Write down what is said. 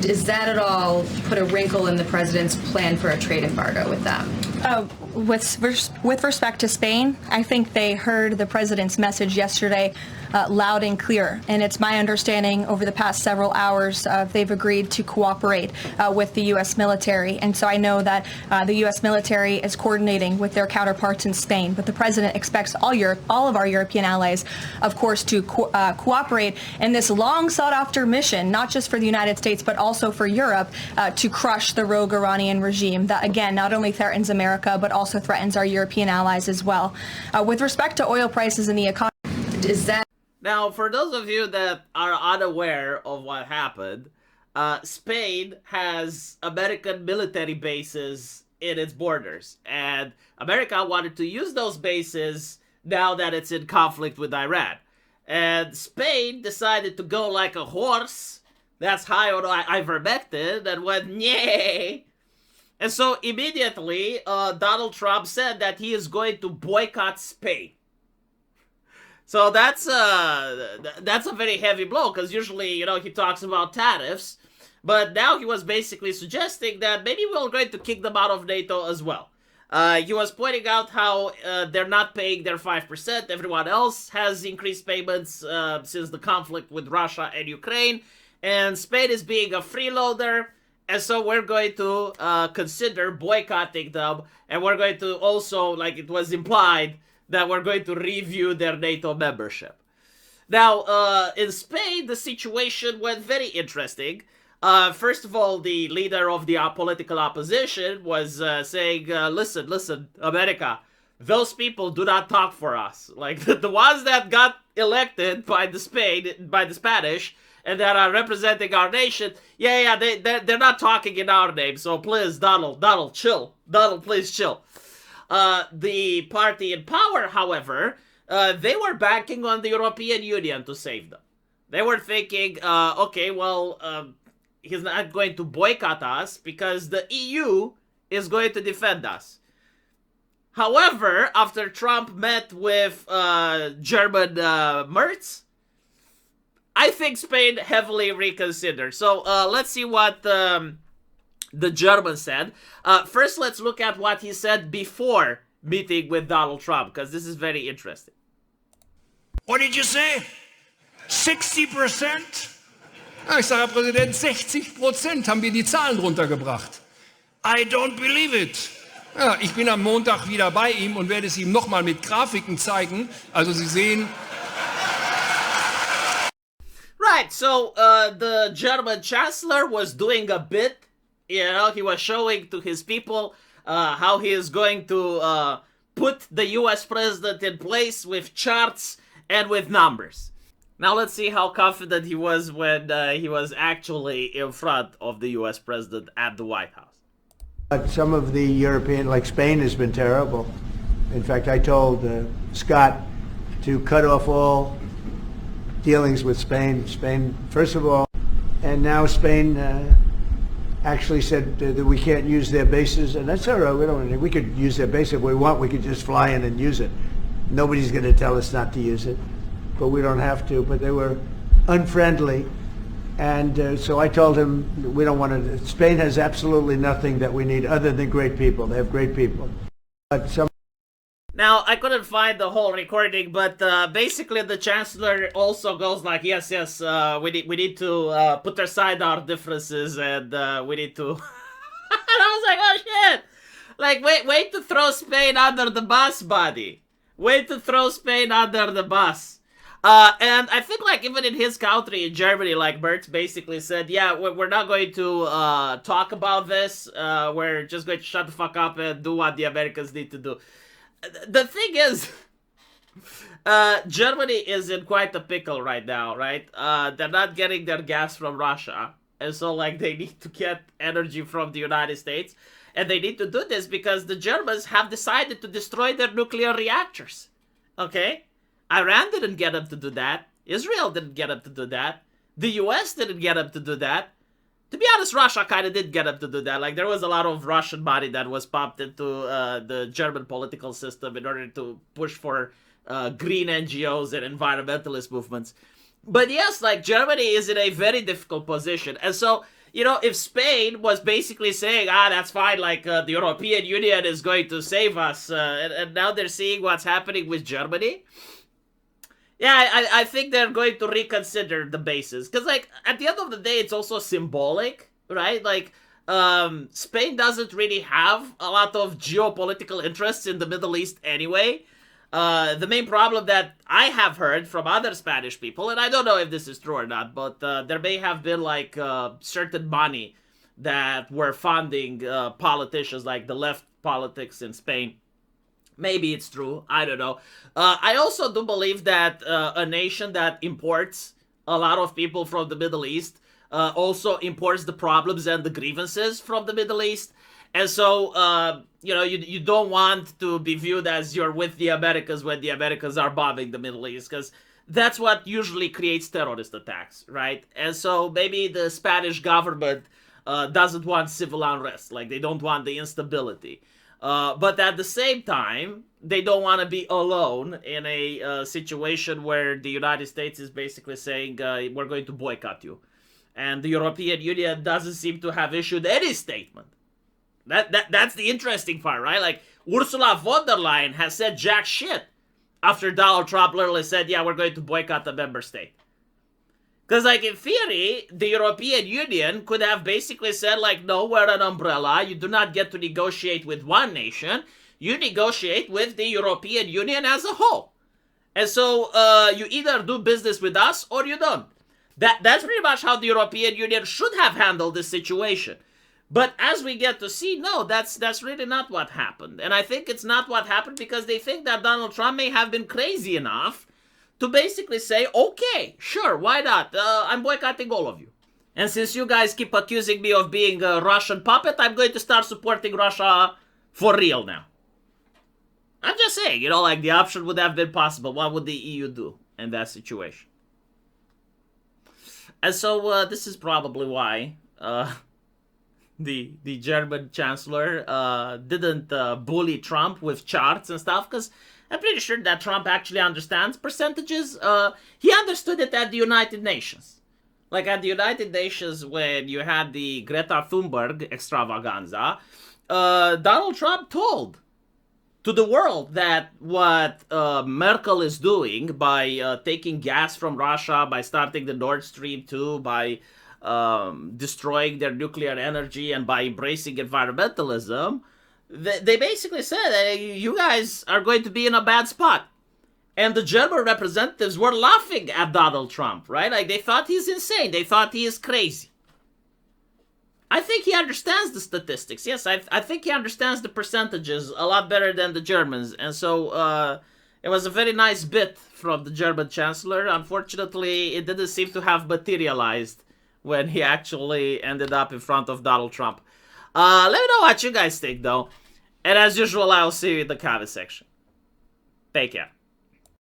Does that at all put a wrinkle in the president's plan for a trade embargo with them? With respect to Spain, I think they heard the president's message yesterday loud and clear. And it's my understanding over the past several hours they've agreed to cooperate with the U.S. military. And so I know that the U.S. military is coordinating with their counterparts in Spain. But the president expects all of our European allies, of course, to cooperate in this long sought-after mission, not just for the United States, but also for Europe, to crush the rogue Iranian regime that, again, not only threatens America, but also threatens our European allies as well. With respect to oil prices and the economy, is that... Now, for those of you that are unaware of what happened, Spain has American military bases in its borders, and America wanted to use those bases now that it's in conflict with Iran. And Spain decided to go like a horse that's high on ivermectin and went, "Yay!" And so immediately, Donald Trump said that he is going to boycott Spain. So that's a very heavy blow, because usually, you know, he talks about tariffs, but now he was basically suggesting that maybe we're going to kick them out of NATO as well. He was pointing out how they're not paying their 5%. Everyone else has increased payments since the conflict with Russia and Ukraine, and Spain is being a freeloader. And so we're going to consider boycotting them, and we're going to also, like it was implied, that we're going to review their NATO membership. Now, in Spain, the situation went very interesting. First of all, the leader of the political opposition was saying, listen, America, those people do not talk for us. Like, the ones that got elected by the Spanish, and that are representing our nation, they're not talking in our name. So please, Donald, chill. Donald, please chill. The party in power, however, they were banking on the European Union to save them. They were thinking, okay, well, he's not going to boycott us because the EU is going to defend us. However, after Trump met with German Merz, I think Spain heavily reconsidered. So let's see what the German said. First, let's look at what he said before meeting with Donald Trump, because this is very interesting. What did you say? 60%? Ja, ich sage, Herr Präsident, 60% haben wir die Zahlen runtergebracht. I don't believe it. Ja, ich bin am Montag wieder bei ihm und werde es ihm nochmal mit Grafiken zeigen. Also Sie sehen... Right, so the German chancellor was doing a bit, you know, he was showing to his people how he is going to put the US president in place with charts and with numbers. Now let's see how confident he was when he was actually in front of the US president at the White House. But some of the European, like Spain, has been terrible. In fact, I told Scott to cut off all dealings with Spain. Spain, first of all, and now Spain actually said that we can't use their bases, and that's all right. We could use their base if we want. We could just fly in and use it. Nobody's going to tell us not to use it, but we don't have to. But they were unfriendly, and so I told him we don't want to. Spain has absolutely nothing that we need other than great people. They have great people, but some. Now, I couldn't find the whole recording, but basically the chancellor also goes like, yes, we need to put aside our differences, and we need to... And I was like, oh shit! Like, wait to throw Spain under the bus, buddy. Wait to throw Spain under the bus. And I think, like, even in his country, in Germany, like, Merz basically said, yeah, we're not going to talk about this. We're just going to shut the fuck up and do what the Americans need to do. The thing is, Germany is in quite a pickle right now, right? They're not getting their gas from Russia, and so, like, they need to get energy from the United States, and they need to do this because the Germans have decided to destroy their nuclear reactors, okay? Iran didn't get them to do that. Israel didn't get them to do that. The US didn't get them to do that. To be honest, Russia kind of did get them to do that. Like, there was a lot of Russian money that was pumped into the German political system in order to push for green NGOs and environmentalist movements. But yes, like, Germany is in a very difficult position. And so, if Spain was basically saying, that's fine, like the European Union is going to save us, and now they're seeing what's happening with Germany. Yeah, I think they're going to reconsider the basis. Because, like, at the end of the day, it's also symbolic, right? Like, Spain doesn't really have a lot of geopolitical interests in the Middle East anyway. The main problem that I have heard from other Spanish people, and I don't know if this is true or not, but there may have been, like, certain money that were funding politicians, like the left politics in Spain. Maybe it's true. I don't know. I also do believe that a nation that imports a lot of people from the Middle East also imports the problems and the grievances from the Middle East. And so, you don't want to be viewed as you're with the Americans when the Americans are bombing the Middle East, because that's what usually creates terrorist attacks, right? And so maybe the Spanish government doesn't want civil unrest. Like, they don't want the instability. But at the same time, they don't want to be alone in a situation where the United States is basically saying, we're going to boycott you. And the European Union doesn't seem to have issued any statement. That's the interesting part, right? Like, Ursula von der Leyen has said jack shit after Donald Trump literally said, yeah, we're going to boycott the member state. Because, like, in theory, the European Union could have basically said, like, no, we're an umbrella. You do not get to negotiate with one nation. You negotiate with the European Union as a whole. And so you either do business with us or you don't. That's pretty much how the European Union should have handled this situation. But as we get to see, no, that's really not what happened. And I think it's not what happened because they think that Donald Trump may have been crazy enough to basically say, okay, sure, why not? I'm boycotting all of you. And since you guys keep accusing me of being a Russian puppet, I'm going to start supporting Russia for real now. I'm just saying, like, the option would have been possible. What would the EU do in that situation? And so this is probably why the German chancellor didn't bully Trump with charts and stuff, because I'm pretty sure that Trump actually understands percentages. He understood it at the United Nations. Like, at the United Nations, when you had the Greta Thunberg extravaganza, Donald Trump told to the world that what Merkel is doing by taking gas from Russia, by starting the Nord Stream 2, by destroying their nuclear energy, and by embracing environmentalism, they basically said that you guys are going to be in a bad spot. And the German representatives were laughing at Donald Trump, right? Like, they thought he's insane. They thought he is crazy. I think he understands the statistics. Yes, I think he understands the percentages a lot better than the Germans. And so it was a very nice bit from the German chancellor. Unfortunately, it didn't seem to have materialized when he actually ended up in front of Donald Trump. Let me know what you guys think, though. And as usual, I'll see you in the comment section. Take care.